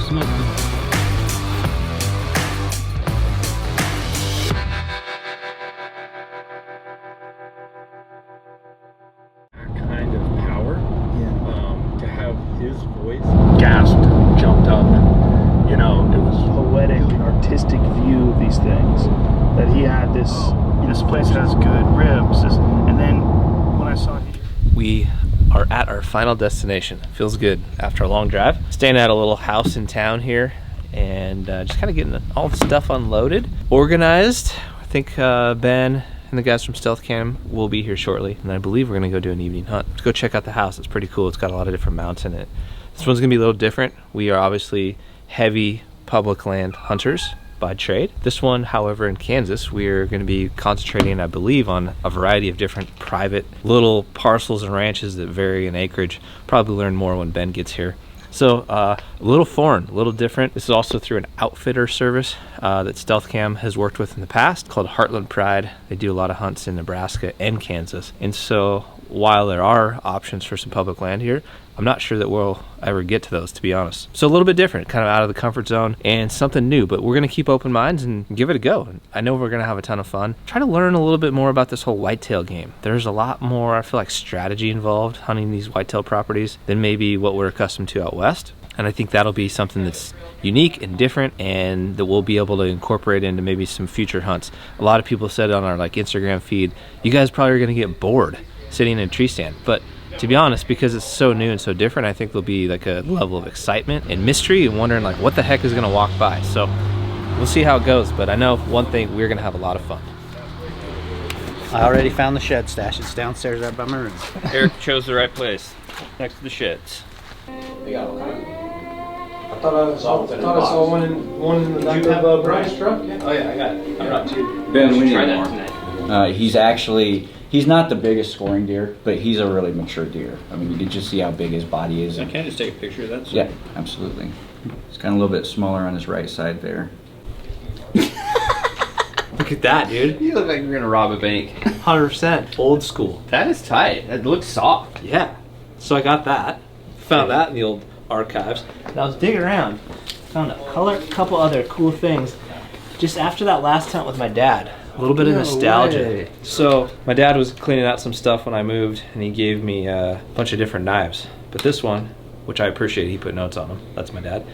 smoked them. Kind of power, to have his voice Gasped, jumped up, and, you know, it was poetic, the artistic view of these things. That he had this, this place has good ribs, and then when I saw We are at our final destination. Feels good after a long drive. Staying at a little house in town here, and just kind of getting all the stuff unloaded, organized. I think Ben and the guys from Stealthcam will be here shortly, and I believe we're gonna go do an evening hunt. Let's go check out the house. It's pretty cool. It's got a lot of different mounts in it. This one's gonna be a little different. We are obviously heavy public land hunters by trade. This one, however, in Kansas, we're going to be concentrating, I believe, on a variety of different private little parcels and ranches that vary in acreage. Probably learn more when Ben gets here. So a little foreign, a little different. This is also through an outfitter service that Stealthcam has worked with in the past called Heartland Pride. They do a lot of hunts in Nebraska and Kansas. And so while there are options for some public land here, I'm not sure that we'll ever get to those, to be honest. So a little bit different, kind of out of the comfort zone and something new, but we're going to keep open minds and give it a go. I know we're going to have a ton of fun. Try to learn a little bit more about this whole whitetail game. There's a lot more, I feel like, strategy involved hunting these whitetail properties than maybe what we're accustomed to out west. And I think that'll be something that's unique and different, and that we'll be able to incorporate into maybe some future hunts. A lot of people said on our Instagram feed, you guys probably are going to get bored sitting in a tree stand. But to be honest, because it's so new and so different, I think there'll be like a level of excitement and mystery and wondering like what the heck is gonna walk by. So we'll see how it goes, but I know one thing, we're gonna have a lot of fun. I already found the shed stash. It's downstairs right by my room. Eric chose the right place, next to the sheds. They got all kinds. I thought I saw one in the back of Brian's truck. Yeah. Oh yeah, I got it. I'm not too. Ben, we need more. He's not the biggest scoring deer, but he's a really mature deer. I mean, you can just see how big his body is. I can just take a picture of that. So. Yeah, absolutely. He's kind of a little bit smaller on his right side there. Look at that, dude. You look like you're gonna rob a bank. 100% old school. That is tight. That looks soft. Yeah. So I got that. Found that in the old archives. And I was digging around. Found a couple other cool things. Just after that last hunt with my dad. A little bit of nostalgia. Way. So my dad was cleaning out some stuff when I moved, and he gave me a bunch of different knives. But this one, which I appreciate, he put notes on them. That's my dad.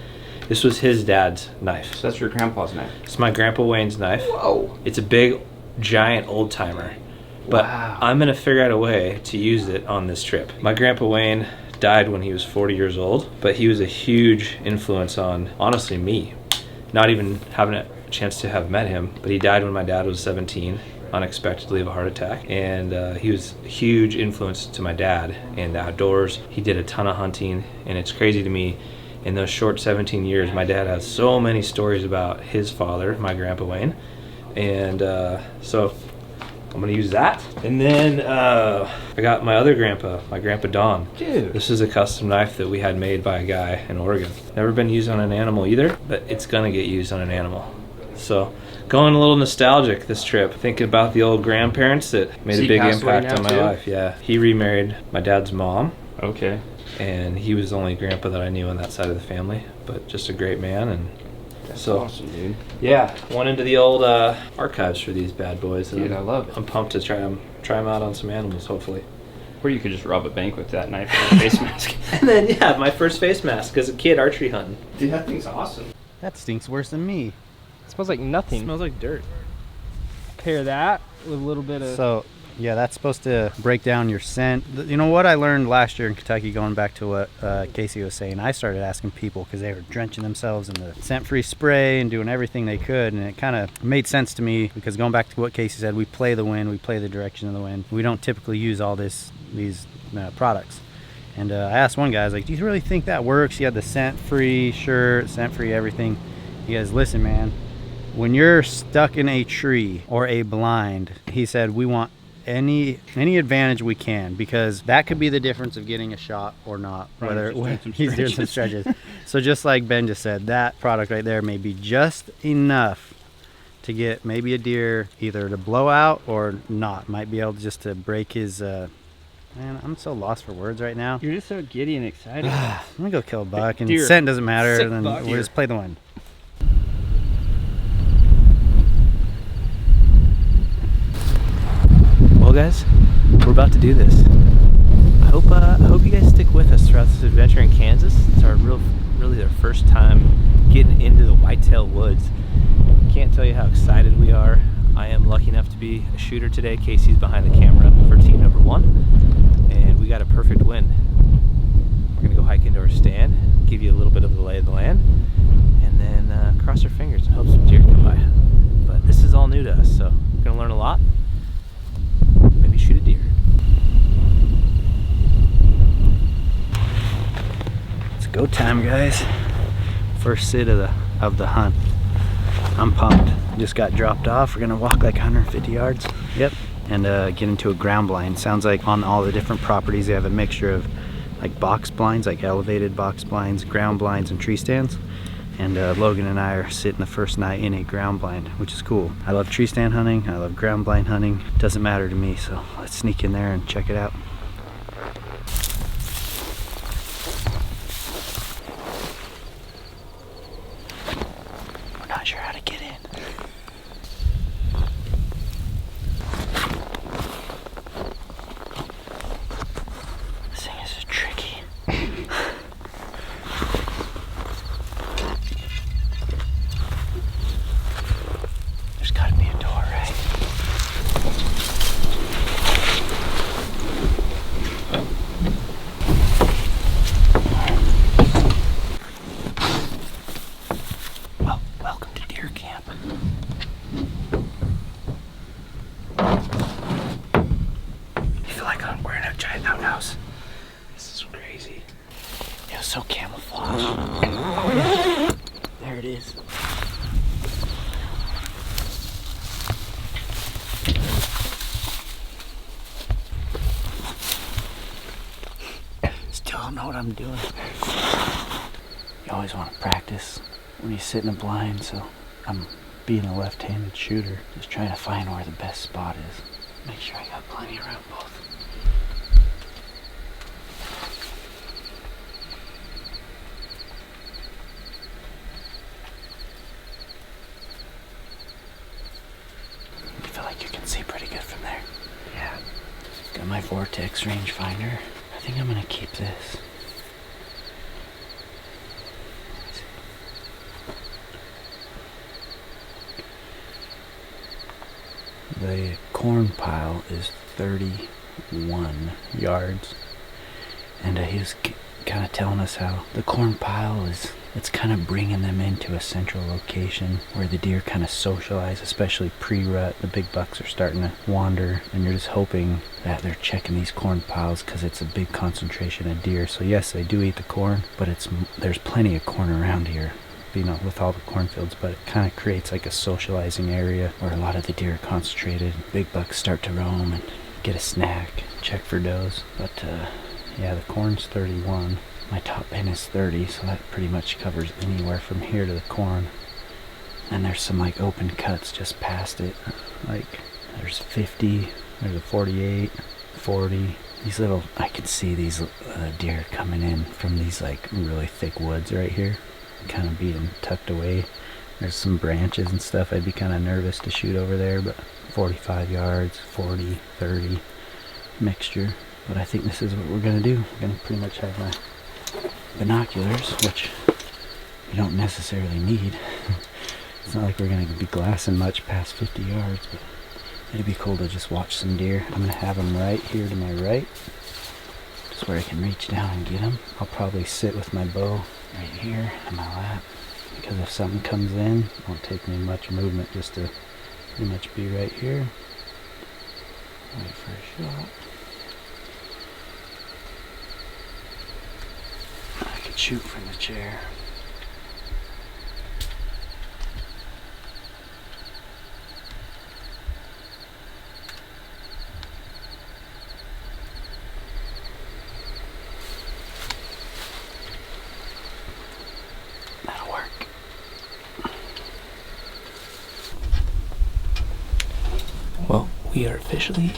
This was his dad's knife. So that's your grandpa's knife. It's my Grandpa Wayne's knife. Whoa. It's a big, giant old timer. But wow. I'm gonna figure out a way to use it on this trip. My Grandpa Wayne died when he was 40 years old, but he was a huge influence on, honestly, me. Not even having a chance to have met him, but he died when my dad was 17, unexpectedly of a heart attack. And he was a huge influence to my dad in the outdoors. He did a ton of hunting, and it's crazy to me, in those short 17 years, my dad has so many stories about his father, my Grandpa Wayne. And so I'm gonna use that. And then I got my other grandpa, my Grandpa Don. Dude. This is a custom knife that we had made by a guy in Oregon. Never been used on an animal either, but it's gonna get used on an animal. So going a little nostalgic this trip, thinking about the old grandparents that made a big impact on my life. Yeah, he remarried my dad's mom. Okay. And he was the only grandpa that I knew on that side of the family, but just a great man. And that's so awesome, dude. Yeah, went into the old archives for these bad boys. Dude, I love it. I'm pumped to try them out on some animals, hopefully. Or you could just rob a bank with that knife and a face mask. And then, yeah, my first face mask as a kid archery hunting. Dude, that thing's awesome. That stinks worse than me. It smells like nothing. It smells like dirt. Pair that with a little bit of... So, yeah, that's supposed to break down your scent. You know what I learned last year in Kentucky, going back to what Casey was saying, I started asking people because they were drenching themselves in the scent-free spray and doing everything they could, and it kind of made sense to me because going back to what Casey said, we play the wind, we play the direction of the wind. We don't typically use all these products. And I asked one guy, I was like, do you really think that works? He had the scent-free shirt, scent-free everything. He goes, listen, man, when you're stuck in a tree or a blind, he said, we want any advantage we can, because that could be the difference of getting a shot or not. Whether he's doing some stretches. So just like Ben just said, that product right there may be just enough to get maybe a deer either to blow out or not. Might be able just to break his Man, I'm so lost for words right now. You're just so giddy and excited. I'm gonna go kill a buck, and Deer. scent doesn't matter. Sick Then buck. we'll just play the wind. Well, guys, we're about to do this. I hope you guys stick with us throughout this adventure in Kansas. It's our really our first time getting into the whitetail woods. Can't tell you how excited we are. I am lucky enough to be a shooter today. Casey's behind the camera for team number 1, and we got a perfect wind. We're gonna go hike into our stand, give you a little bit of the lay of the land, and then cross our fingers and hope some deer come by. But this is all new to us, so we're gonna learn a lot. Maybe shoot a deer. It's go time, guys. First sit of the hunt. I'm pumped. Just got dropped off. We're gonna walk like 150 yards. Yep. And get into a ground blind. Sounds like on all the different properties they have a mixture of like box blinds, like elevated box blinds, ground blinds, and tree stands. And Logan and I are sitting the first night in a ground blind, which is cool. I love tree stand hunting. I love ground blind hunting. Doesn't matter to me, so let's sneak in there and check it out. We're not sure how to get in. This thing is tricky. There's gotta be a door, right? Well, welcome to deer camp. I feel like we're in a giant outhouse. This is crazy. It was so camouflaged. There it is. Still don't know what I'm doing. You always want to practice when you sit in a blind, so I'm being a left-handed shooter, just trying to find where the best spot is. Make sure I got plenty around both. I feel like you can see pretty good from there. Yeah. Got my Vortex rangefinder. I think I'm gonna keep this. The corn pile is 31 yards, and he was kind of telling us how the corn pile it's kind of bringing them into a central location where the deer kind of socialize, especially pre-rut. The big bucks are starting to wander, and you're just hoping that they're checking these corn piles because it's a big concentration of deer. So yes, they do eat the corn, but there's plenty of corn around here, you know, with all the cornfields, but it kind of creates like a socializing area where a lot of the deer are concentrated. Big bucks start to roam and get a snack, check for does. But yeah, the corn's 31. My top pin is 30, so that pretty much covers anywhere from here to the corn. And there's some like open cuts just past it. Like there's 50, there's a 48, 40. These little, I can see these deer coming in from these like really thick woods right here, kind of being tucked away. There's some branches and stuff. I'd be kind of nervous to shoot over there, but 45 yards, 40, 30 mixture. But I think this is what we're gonna do. We're gonna pretty much have my binoculars, which you don't necessarily need. It's not like we're gonna be glassing much past 50 yards, but it'd be cool to just watch some deer. I'm gonna have them right here to my right, just where I can reach down and get them. I'll probably sit with my bow right here in my lap, because if something comes in, it won't take me much movement just to pretty much be right here. Wait for a shot. I could shoot from the chair. That'll work. Well, we are officially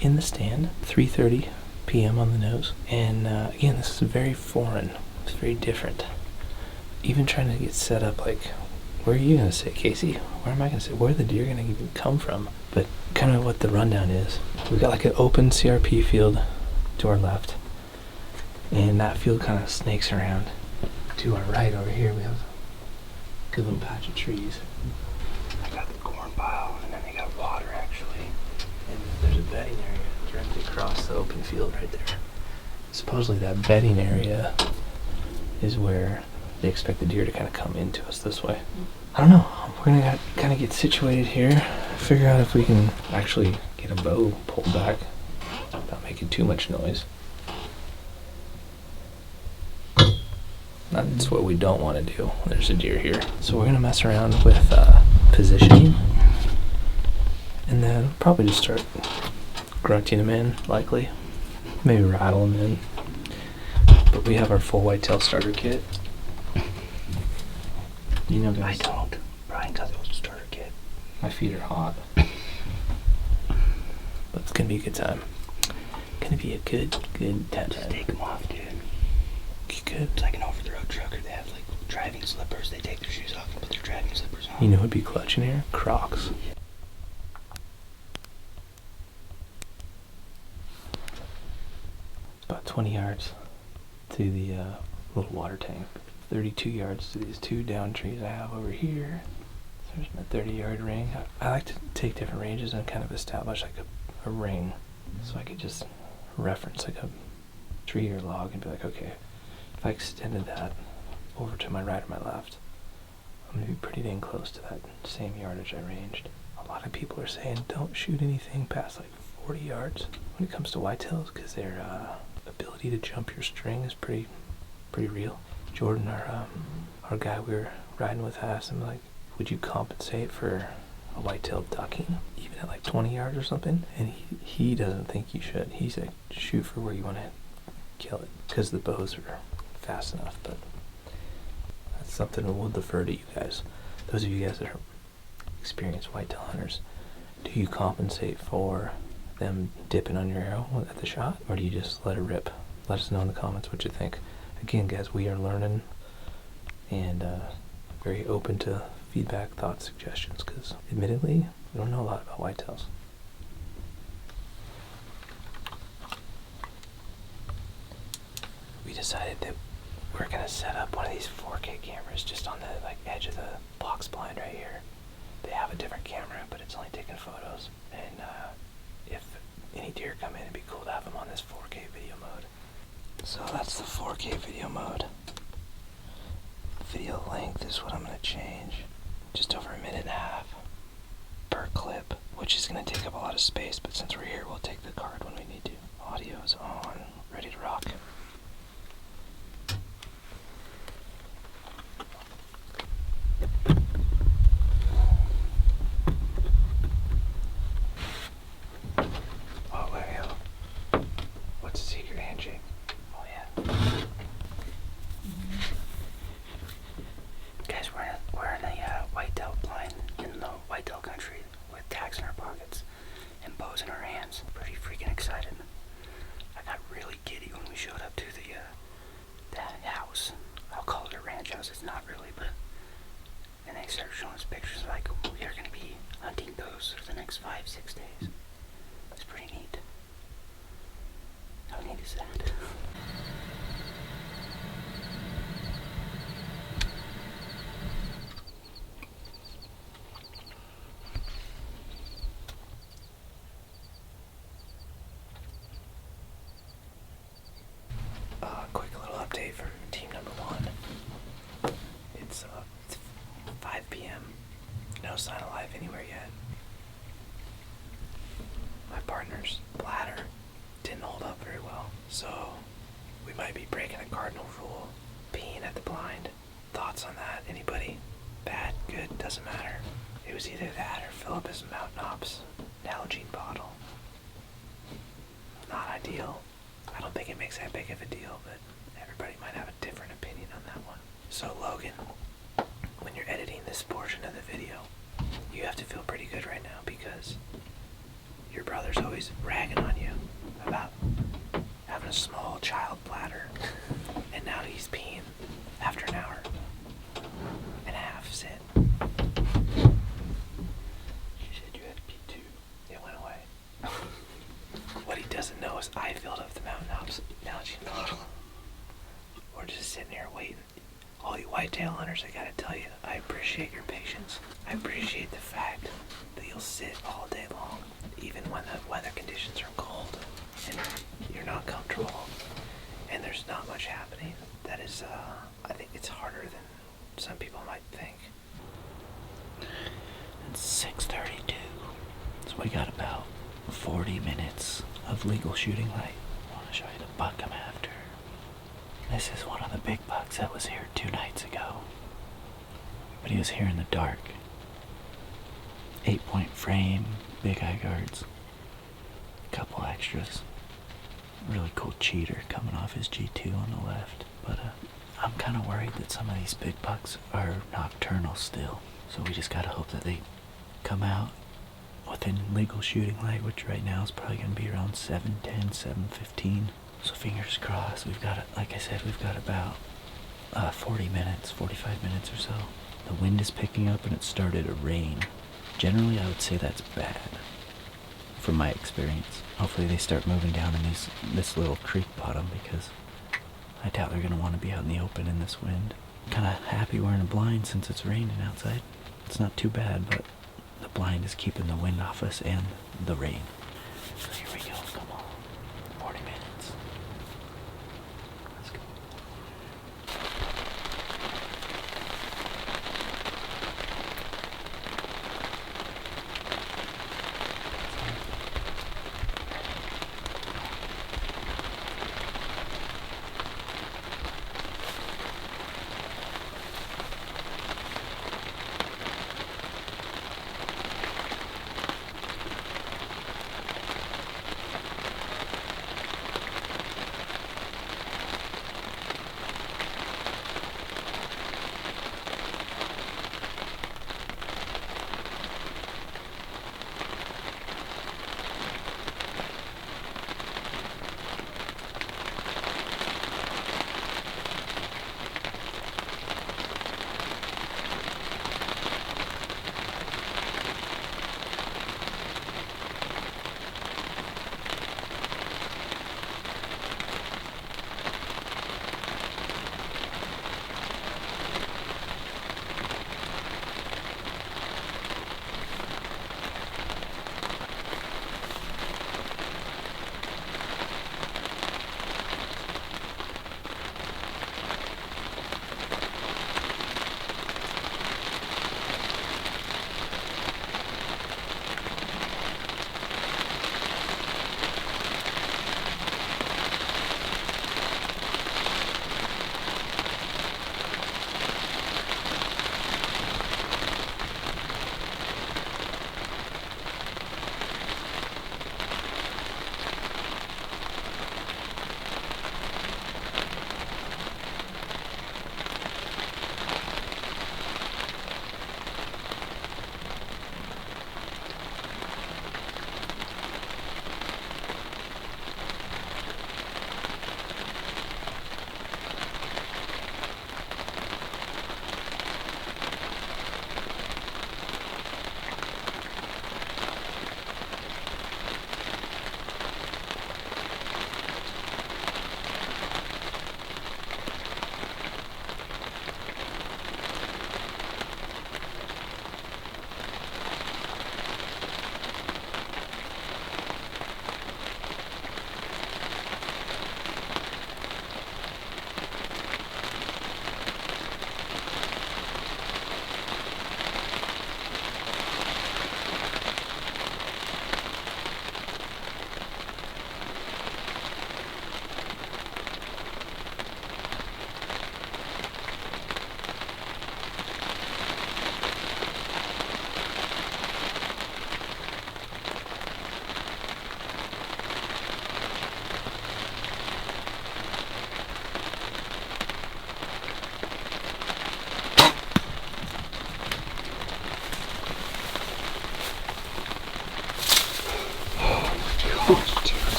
in the stand, 3:30 p.m. on the nose. And again, this is very foreign. It's very different. Even trying to get set up, like, where are you going to sit, Casey? Where am I going to sit? Where are the deer going to even come from? But kind of what the rundown is. We've got like an open CRP field to our left. And that field kind of snakes around. To our right over here, we have a good little patch of trees. I got the corn pile, and then they got water, actually. And there's a bedding area directly across the open field right there. Supposedly that bedding area is where they expect the deer to kind of come into us this way. I don't know. We're going to kind of get situated here, figure out if we can actually get a bow pulled back without making too much noise. That's what we don't want to do. There's a deer here. So we're going to mess around with positioning. And then probably just start grunting them in, likely. Maybe rattle them in. But we have our full whitetail starter kit. You know, guys. I don't. Brian got the starter kit. My feet are hot. But it's going to be a good time. Going to be a good time. Just take them off, dude. Good. It's like an over-the-road trucker. They have like driving slippers. They take their shoes off and put their driving slippers on. You know what'd be clutch in here? Crocs. It's about 20 yards to the little water tank. 32 yards to these two down trees I have over here. So there's my 30-yard ring. I like to take different ranges and kind of establish like a ring, so I could just reference like a tree or log and be like, okay, if I extended that over to my right or my left, I'm going to be pretty dang close to that same yardage I ranged. A lot of people are saying don't shoot anything past like 40 yards when it comes to whitetails, because their ability to jump your string is pretty real. Jordan, our guy we were riding with, asked him, like, would you compensate for a whitetail ducking even at like 20 yards or something? And he doesn't think you should. He's like, shoot for where you want to kill it, because the bows are fast enough. But that's something we'll defer to you guys. Those of you guys that are experienced whitetail hunters, do you compensate for them dipping on your arrow at the shot, or do you just let it rip? Let us know in the comments what you think. Again, guys, we are learning and very open to feedback, thoughts, suggestions, because admittedly, we don't know a lot about whitetails. We decided that we're going to set up one of these 4K cameras just on the edge of the box blind right here. They have a different camera, but it's only taking photos. And if any deer come in, it'd be cool to have them on this 4K video mode. So that's the 4K video mode. Video length is what I'm going to change. Just over 1.5 minutes per clip, which is going to take up a lot of space, but since we're here, we'll take the card when we need to. Audio is on, ready to rock. Oh, there we go. What's a secret handshake? Oh, yeah. Guys, we're in a whitetail blind in the whitetail country with tags in our pockets and bows in our hands. Pretty freaking excited. I got really giddy when we showed up to the house. I'll call it a ranch house. It's not really, but and they started showing us pictures like we are going to be hunting those for the next 5-6 days. It's pretty neat. How neat is that? Quick little update for team number 1. It's 5 p.m. No sign of life anywhere yet. My partner's bladder didn't hold up very well, so we might be breaking a cardinal rule, peeing at the blind. Thoughts on that? Anybody? Bad? Good? Doesn't matter. It was either that or fill up his Mountain Ops Nalgene bottle. Not ideal. I don't think it makes that big of a deal, but everybody might have a different opinion on that one. So Logan, when you're editing this portion of the video, you have to feel pretty good right now, because your brother's always ragging on you about a small child bladder, and now he's peeing after an hour and a half sit. You said you had to pee too. It went away. What he doesn't know is I filled up the mountain algae bottle. We're just sitting here waiting. All you whitetail hunters, I gotta tell you, I appreciate your patience. I appreciate the fact that you'll sit all day long, even when the weather conditions are cold and you're not comfortable and there's not much happening. That is, I think it's harder than some people might think. It's 6:32, so we got about 40 minutes of legal shooting light. I want to show you the buck I'm after. This is one of the big bucks that was here 2 nights ago, but he was here in the dark. 8-point frame, big eye guards, couple extras. Really cool cheater coming off his G2 on the left, but I'm kind of worried that some of these big bucks are nocturnal still, so we just gotta hope that they come out within legal shooting light, which right now is probably gonna be around 7:10, 7:15. So fingers crossed. We've got, like I said, we've got about 40 minutes, 45 minutes or so. The wind is picking up and it started to rain. Generally, I would say that's bad, from my experience. Hopefully they start moving down in this little creek bottom, because I doubt they're going to want to be out in the open in this wind. I'm kind of happy wearing a blind since it's raining outside. It's not too bad, but the blind is keeping the wind off us and the rain. So here we go. Come on. 40 minutes. Let's go.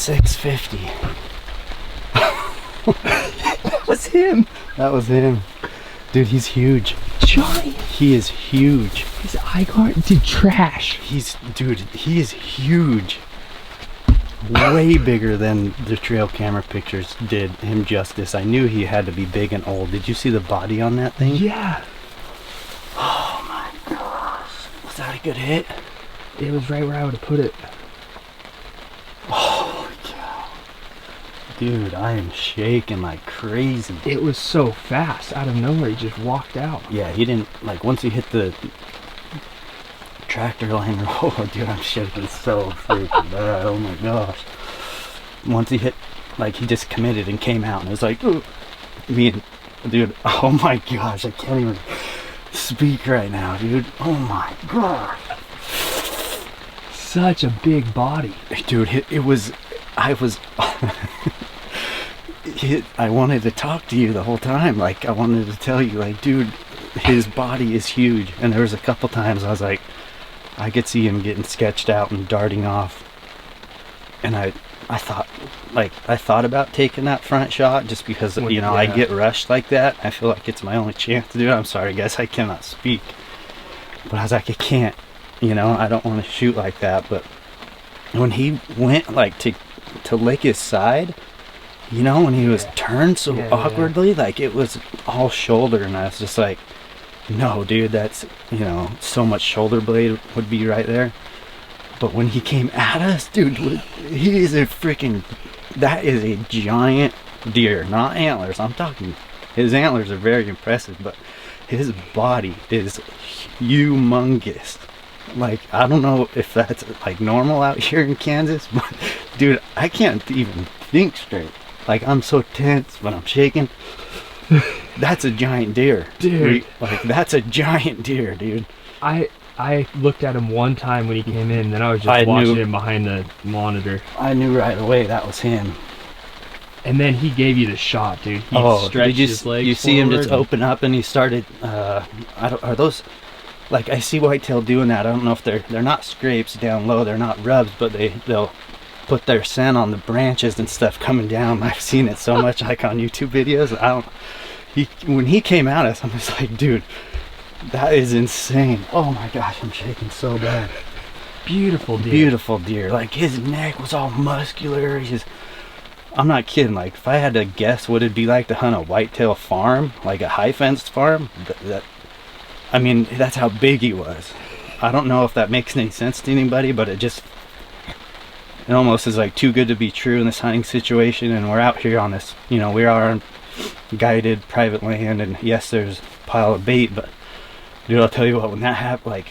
650. That was him. That was him. Dude, he's huge. Giant. He is huge. His eye guard did trash. Dude, he is huge. Way bigger than the trail camera pictures did him justice. I knew he had to be big and old. Did you see the body on that thing? Yeah. Oh my gosh. Was that a good hit? It was right where I would have put it. Oh god. Dude, I am shaking like crazy. It was so fast. Out of nowhere, he just walked out. Yeah, he didn't, like, once he hit the tractor line, oh dude, I'm shaking so freaking bad. Oh my gosh. Once he hit, like, he just committed and came out and it was like, ooh. Me and, dude, oh my gosh, I can't even speak right now, dude. Oh my gosh. Such a big body. Dude, I wanted to talk to you the whole time. Like, I wanted to tell you, like, dude, his body is huge. And there was a couple times I was like, I could see him getting sketched out and darting off. And I thought about taking that front shot just because, you know, I get rushed like that. I feel like it's my only chance to do it. I'm sorry, guys, I cannot speak. But I was like, I can't, you know, I don't want to shoot like that. But when he went, like, to lick his side, you know, when he was turned so awkwardly, like, it was all shoulder, and I was just like, no, dude, that's, you know, so much shoulder blade would be right there. But when he came at us, dude, he is a freaking, that is a giant deer, not antlers. I'm talking, his antlers are very impressive, but his body is humongous. Like, I don't know if that's like normal out here in Kansas, but dude, I can't even think straight. Like, I'm so tense when I'm shaking. That's a giant deer, dude. Like, that's a giant deer, dude. I looked at him one time when he came in, and then I was just watching him behind the monitor. I knew right away that was him. And then he gave you the shot, dude. He stretched his legs. You see him just open up, and he started. Are those? Like, I see whitetail doing that. I don't know if they're not scrapes down low. They're not rubs, but they'll put their scent on the branches and stuff coming down. I've seen it so much, like on YouTube videos. When he came at us, I'm just like, dude, that is insane. Oh my gosh, I'm shaking so bad. Beautiful deer. Beautiful deer. Like, his neck was all muscular. I'm not kidding. Like, if I had to guess what it'd be like to hunt a whitetail farm, like a high fenced farm, I mean, that's how big he was. I don't know if that makes any sense to anybody, but it almost is like too good to be true in this hunting situation. And we're out here on this, you know, we are on guided private land, and yes, there's a pile of bait, but dude, I'll tell you what, when that happened, like,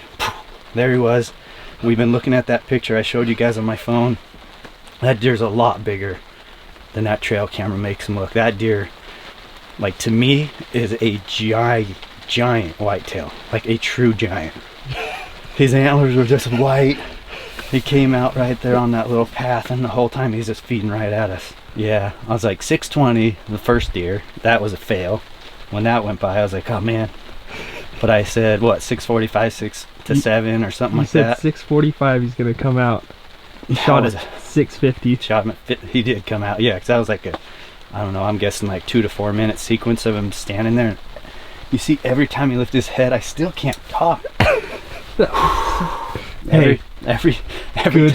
there he was. We've been looking at that picture I showed you guys on my phone. That deer's a lot bigger than that trail camera makes him look. That deer, like, to me, is a giant whitetail, like a true giant. His antlers were just white. He came out right there on that little path, and the whole time he's just feeding right at us. Yeah, I was like 620 the first deer. That was a fail. When that went by, I was like, oh man. But I said, what, 645, 6 to 7 or something like that? You said 645 he's gonna come out. He shot at 650. Shot him at, he did come out, yeah, because that was like I don't know, I'm guessing like 2 to 4 minute sequence of him standing there. You see, every time he lifts his head, I still can't talk. Hey, every good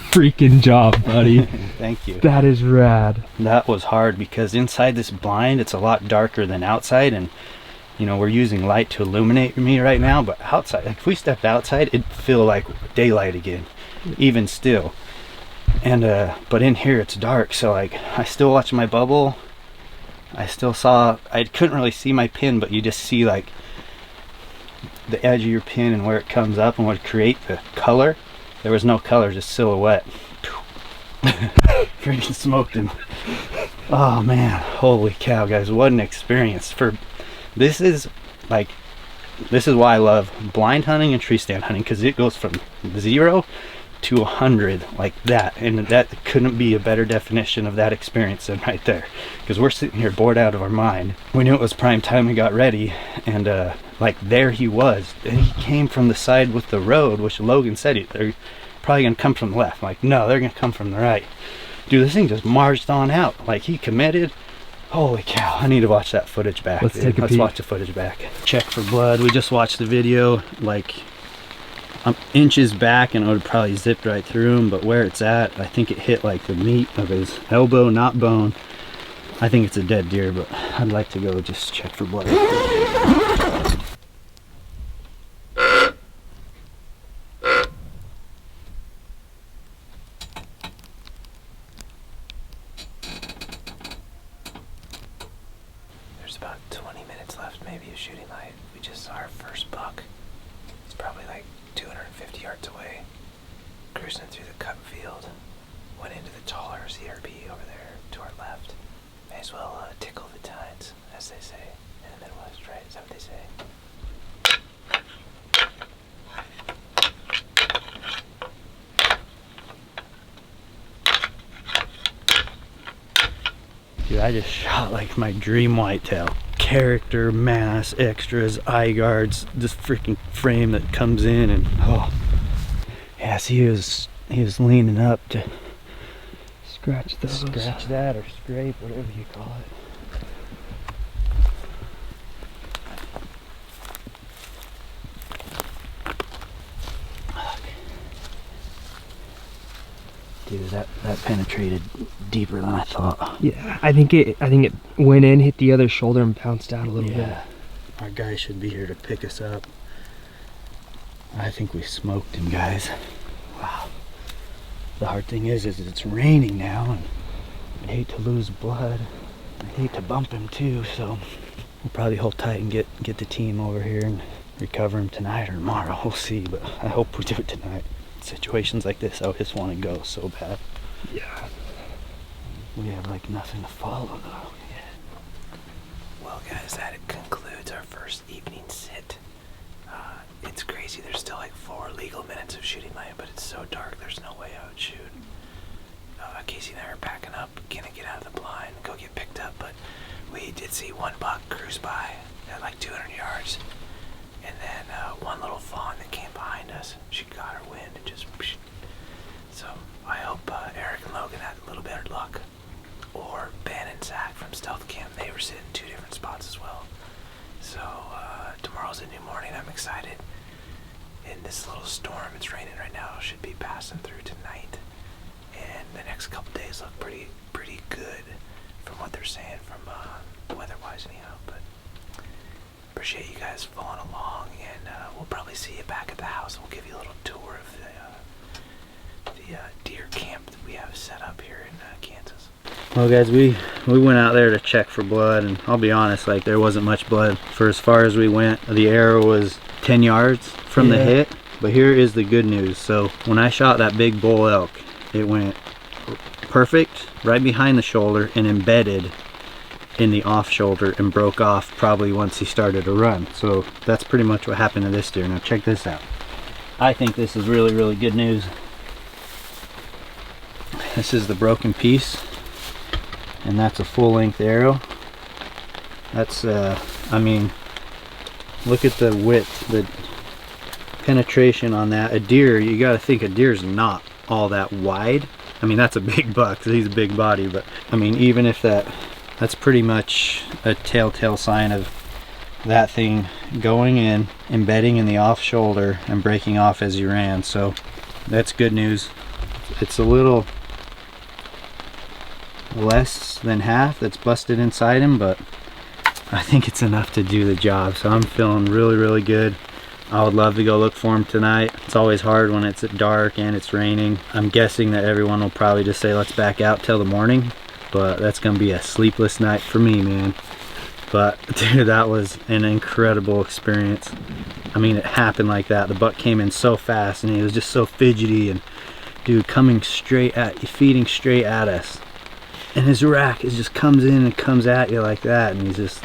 freaking job, buddy. Thank you. That is rad. That was hard because inside this blind, it's a lot darker than outside, and you know, we're using light to illuminate me right now, but outside, like, if we stepped outside, it'd feel like daylight again, even still. And but in here it's dark, so like, I still watch my bubble. I still saw, I couldn't really see my pin, but you just see like the edge of your pin and where it comes up and would create the color. There was no color, just silhouette. Freaking smoked him. Oh man, holy cow, guys, what an experience. This is why I love blind hunting and tree stand hunting, because it goes from 0 to 100 like that, and that couldn't be a better definition of that experience than right there, because we're sitting here bored out of our mind. We knew it was prime time, we got ready, and like, there he was, and he came from the side with the road, which Logan said they're probably gonna come from the left. I'm like, no, they're gonna come from the right. Dude, this thing just marched on out. Like, he committed. Holy cow, I need to watch that footage back. Let's take a Let's peek. watch the footage back. Check for blood. We just watched the video. Like, I'm inches back and it would probably zipped right through him, but where it's at, I think it hit like the meat of his elbow, not bone. I think it's a dead deer, but I'd like to go just check for blood. There's about 20 minutes left maybe of shooting light. We just saw our first buck. It's probably like 250 yards away. Cruising through the cut field. Went into the taller CRP over there to our left. May as well tickle the tines, as they say in the Midwest, right? Is that what they say? Dude, I just shot like my dream whitetail. Character, mass, extras, eye guards, this freaking frame that comes in and oh. Yes, he was leaning up to Scratch those. scratch that or scrape, whatever you call it. Dude, that penetrated deeper than I thought. Yeah, I think it went in, hit the other shoulder, and bounced out a little bit. Our guy should be here to pick us up. I think we smoked him, guys. Wow. The hard thing is it's raining now, and I'd hate to lose blood. I'd hate to bump him too, so we'll probably hold tight and get the team over here and recover him tonight or tomorrow. We'll see, but I hope we do it tonight. Situations like this, I just want to go so bad. Yeah. We have like nothing to follow though. Well, guys, that concludes our first evening sit. It's crazy. There's still like 4 legal minutes of shooting light, but it's so dark, there's no way I would shoot. Casey and I are packing up, gonna get out of the blind, go get picked up, but we did see one buck cruise by at like 200 yards. And then one little fawn that came behind us, she got her wind and just psh. So I hope Eric and Logan had a little better luck. Or Ben and Zach from Stealthcam, they were sitting in 2 different spots as well. So tomorrow's a new morning, I'm excited. And this little storm, it's raining right now, should be passing through tonight. And the next couple days look pretty good from what they're saying from weather-wise anyhow. But appreciate you guys following along, and we'll probably see you back at the house. We'll give you a little tour of the deer camp that we have set up here in Kansas. Well, guys, we went out there to check for blood, and I'll be honest, like there wasn't much blood for as far as we went. The arrow was 10 yards from the hit, but here is the good news. So when I shot that big bull elk, it went perfect right behind the shoulder and embedded in the off shoulder and broke off probably once he started to run. So that's pretty much what happened to this deer. Now check this out. I think this is really good news. This is the broken piece, and that's a full-length arrow. That's I mean, look at the width, the penetration on that. A deer, you got to think a deer's not all that wide. I mean, that's a big buck, so he's a big body, but I mean, even if that's pretty much a telltale sign of that thing going in, embedding in the off shoulder and breaking off as you ran. So that's good news. It's a little less than half that's busted inside him, but I think it's enough to do the job. So I'm feeling really good. I would love to go look for him tonight. It's always hard when it's dark and it's raining. I'm guessing that everyone will probably just say let's back out till the morning, but that's gonna be a sleepless night for me, man. But dude, that was an incredible experience. I mean, it happened like that. The buck came in so fast and he was just so fidgety, and dude, coming straight at you, feeding straight at us, and his rack just comes in and comes at you like that, and he's just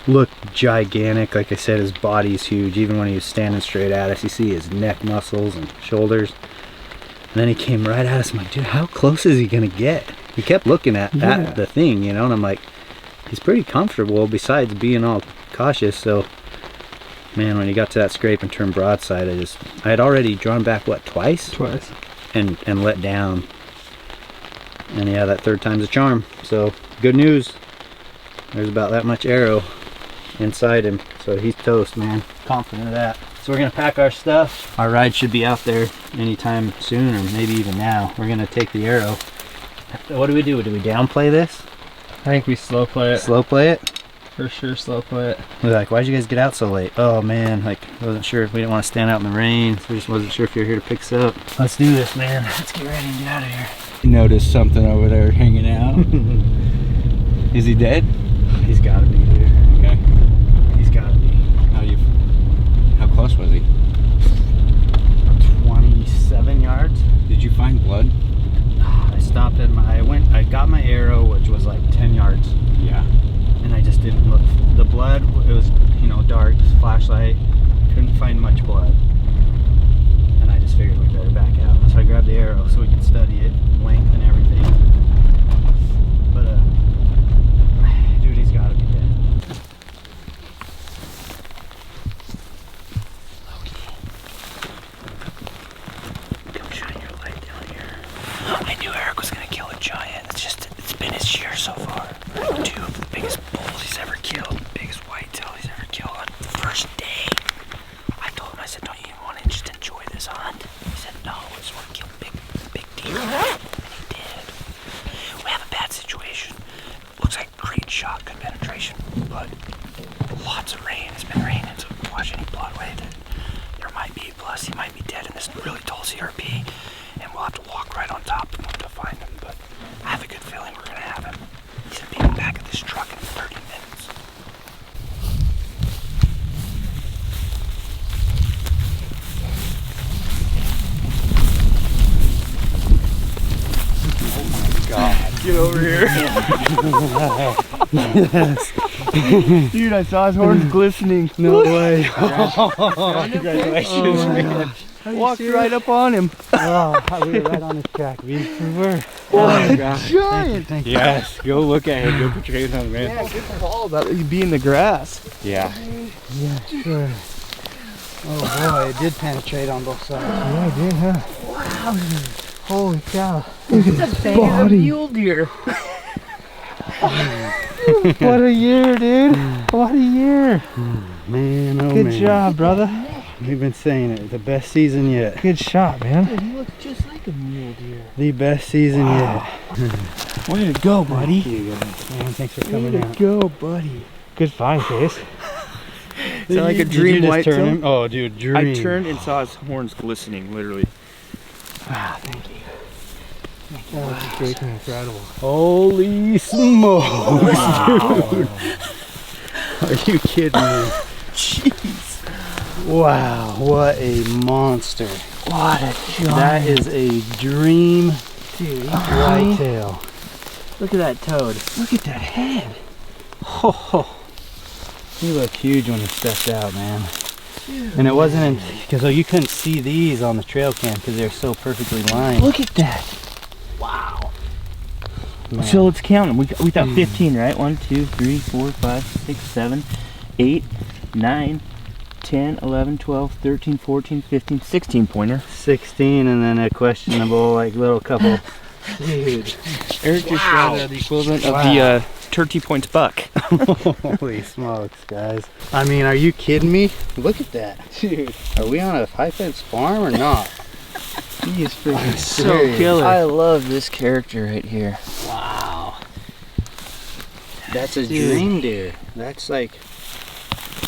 looked gigantic. Like I said, his body's huge. Even when he was standing straight at us, you see his neck muscles and shoulders. And then he came right at us. I'm like, dude, how close is he gonna get? He kept looking at the thing, you know, and I'm like, he's pretty comfortable besides being all cautious. So man, when he got to that scrape and turned broadside, I had already drawn back, what, twice Twice. and let down. And yeah, that third time's a charm. So good news. There's about that much arrow inside him. So he's toast, man. Confident of that. So we're gonna pack our stuff. Our ride should be out there anytime soon, or maybe even now. We're gonna take the arrow. What do we do? Do we downplay this? I think we slow play it. Slow play it? For sure, slow play it. We're like, why'd you guys get out so late? Oh man, like, I wasn't sure if we didn't want to stand out in the rain. So we just wasn't sure if you're here to pick us up. Let's do this, man. Let's get ready and get out of here. You noticed something over there hanging out? Is he dead? He's gotta be, dude. Okay. He's gotta be. How close was he? 27 yards. Did you find blood? I stopped at I got my arrow, which was like 10 yards. Yeah. And I just didn't look. The blood, it was, you know, dark, flashlight, couldn't find much blood. And I just figured we better back out. So I grabbed the arrow so we could study it, length and everything. But, dude, he's gotta be dead. Come shine your light down here. I knew Eric was gonna kill a giant. It's been his year so far. 2 of the biggest bulls he's ever killed, biggest whitetail he's ever killed on the first day. I told him, I said, don't you want to just enjoy this hunt? He said, no, I just want to kill big deer. And he did. We have a bad situation. Looks like great shot, good penetration, but lots of rain. It's been raining, so if we watch any blood away, there might be, plus he might be dead in this really tall CRP, and we'll have to walk right on top of him to find him, but I have a good feeling we're going to have him. He's going to be in the back of this truck in 30 minutes. Get over here. Dude, I saw his horns glistening. No way. Congratulations, man. Walked right up on him. Oh, we were right on his track. We were. Oh my God. Giant. Thank you. Yes. Go look at him. Go put your hands on him, man. Yeah, good call about it being in the grass. Yeah. Yeah, sure. Oh boy, it did penetrate on both sides. Yeah, it did, huh? Wow. Holy cow. Look at that body. Mule deer. What a year, dude. What a year. Man, oh Good man. job, brother. We've been saying it. The best season yet. Good shot, man. He looks just like a mule deer. The best season yet. Way to go, buddy. Thank you guys. Man, thanks for coming Way to out. go, buddy. Good find, Case. Is that like a Did dream you just whitetail? turn him? Oh, dude, dream. I turned and saw his horns glistening, literally. Ah, thank you. That was freaking incredible. Holy smokes, dude. Are you kidding me? Jeez. Wow, what a monster. What a giant. That is a dream whitetail. Look at that toad. Look at that head. Oh, he looked huge when he stepped out, man. And it wasn't because you couldn't see these on the trail cam because they're so perfectly lined. Look at that. Wow. Man. So let's count them. We got 15, right? 1, 2, 3, 4, 5, 6, 7, 8, 9, 10, 11, 12, 13, 14, 15, 16 pointer. 16 and then a questionable like little couple. Dude. Eric just shot the equivalent of the Turkey Points buck. Holy smokes, guys. I mean, are you kidding me? Look at that. Dude, are we on a high fence farm or not? He is freaking So killer. I love this character right here. Wow. That's a dream deer. That's like,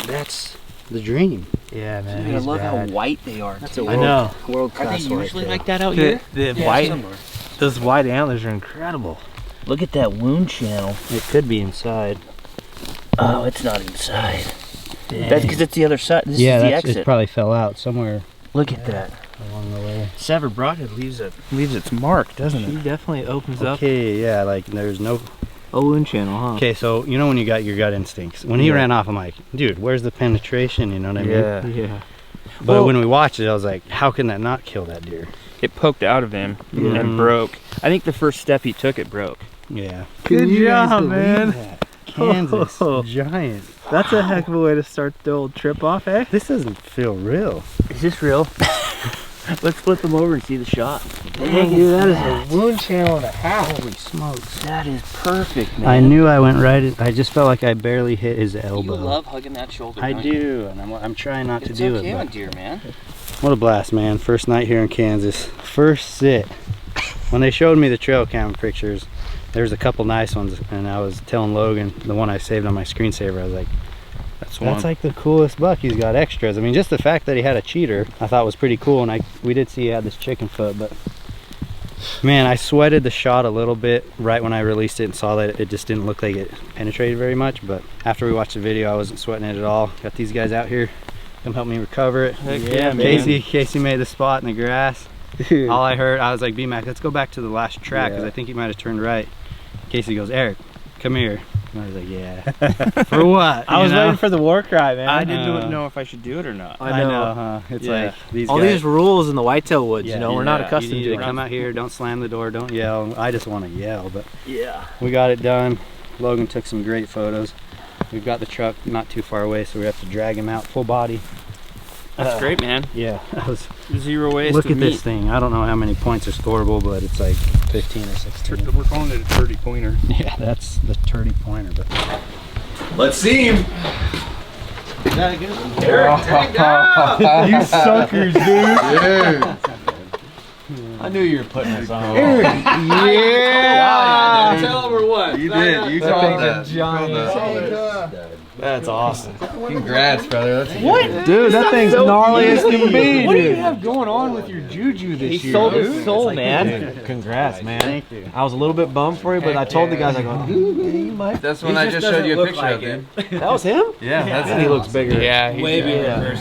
that's the dream. Yeah, man. Dude, I love how white they are. That's too. a I know. world Are they class usually whitetail. like that out here? The Yeah, white, somewhere. those white antlers are incredible. Look at that wound channel. It could be inside. Oh, it's not inside. That's because it's the other side. This is the it exit. probably fell out somewhere Look at that. along the way. Severed broadhead leaves Its mark, doesn't He it? definitely opens up Okay, yeah, like there's no. a wound channel, huh? Okay, so you know when you got your gut instincts. When he ran off, I'm like, dude, where's the penetration? You know what I mean? Yeah. Yeah. But Well- when we watched it, I was like, how can that not kill that deer? It poked out of him and broke. I think the first step he took, it broke. Yeah. Good Can you guys job, believe man. that? Kansas, Oh. giant. That's a heck of a way to start the old trip off, eh? This doesn't feel real. Is this real? Let's flip them over and see the shot. Dang, dude, that is a wound channel and a half. Holy smokes, that is perfect, man. I knew I went right. I just felt like I barely hit his elbow. You love hugging that shoulder. I don't do, you? and I'm trying not to It's do okay it. on But deer, man. what a blast, man! First night here in Kansas, first sit. When they showed me the trail cam pictures, there's a couple nice ones, and I was telling Logan, the one I saved on my screensaver, I was like, that's like the coolest buck. He's got extras. I mean, just the fact that he had a cheater I thought was pretty cool, and we did see he had this chicken foot, but man, I sweated the shot a little bit right when I released it and saw that it just didn't look like it penetrated very much. But after we watched the video, I wasn't sweating it at all. Got these guys out here, come help me recover it. Heck yeah, man. Casey made the spot in the grass. All I heard, I was like, B-Mac, let's go back to the last track, because I think he might have turned right. Casey goes, Eric, come here. And I was like, yeah. For what? I was waiting for the war cry, man. I didn't know if I should do it or not. I know, huh? It's like these all guys, these rules in the whitetail woods, you know, we're not accustomed you need to. to come out here, don't slam the door, don't yell. I just want to yell, but Yeah. we got it done. Logan took some great photos. We've got the truck not too far away, so we have to drag him out full body. That's great, man. Yeah, I was. Zero waste. Look at this thing. I don't know how many points are scoreable, but it's like 15 or 16. We're calling it a 30 pointer. Yeah, that's the 30 pointer. But Let's see him. Eric, take down! You suckers, dude. I knew you were putting us on. Yeah! Tell him or what? You did. You told that. Giant. That's awesome. Congrats, brother. That's What? Dude, that thing's gnarly as can be, What do you dude. have going on with your juju this He year? sold dude? his soul, man. Dude, Congrats, man. Thank you. I was a little bit bummed for you, but I told the guys, I go, you might. That's when I just showed you a picture of him. That was him? Yeah, that's And he looks bigger. Yeah, he's Way bigger.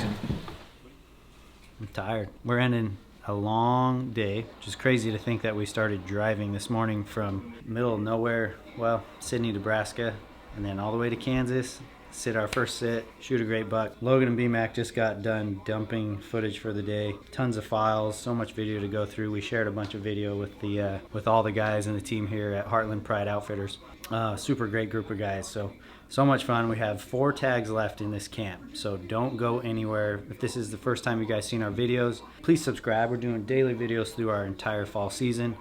I'm tired. We're ending a long day, which is crazy to think that we started driving this morning from middle of nowhere, well, Sydney, Nebraska, and then all the way to Kansas. Sit our first sit, shoot a great buck. Logan and B-Mac just got done dumping footage for the day. Tons of files, so much video to go through. We shared a bunch of video with all the guys in the team here at Heartland Pride Outfitters. Super great group of guys. So much fun. We have 4 tags left in this camp, so don't go anywhere. If this is the first time you guys seen our videos, please subscribe. We're doing daily videos through our entire fall season.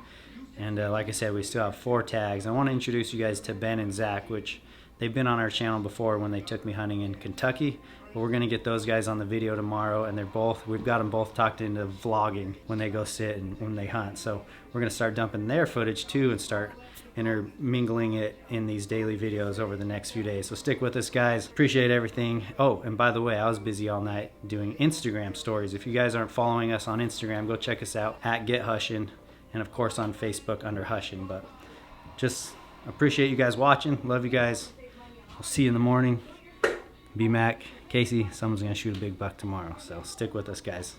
And like I said, we still have 4 tags. I want to introduce you guys to Ben and Zach, which they've been on our channel before when they took me hunting in Kentucky. But we're gonna get those guys on the video tomorrow, and we've got them both talked into vlogging when they go sit and when they hunt. So we're gonna start dumping their footage too and start intermingling it in these daily videos over the next few days. So stick with us, guys. Appreciate everything. Oh, and by the way, I was busy all night doing Instagram stories. If you guys aren't following us on Instagram, go check us out at @GetHushin, and of course on Facebook under Hushin. But just appreciate you guys watching. Love you guys. I'll see you in the morning. B-Mac, Casey, someone's gonna shoot a big buck tomorrow, so stick with us, guys.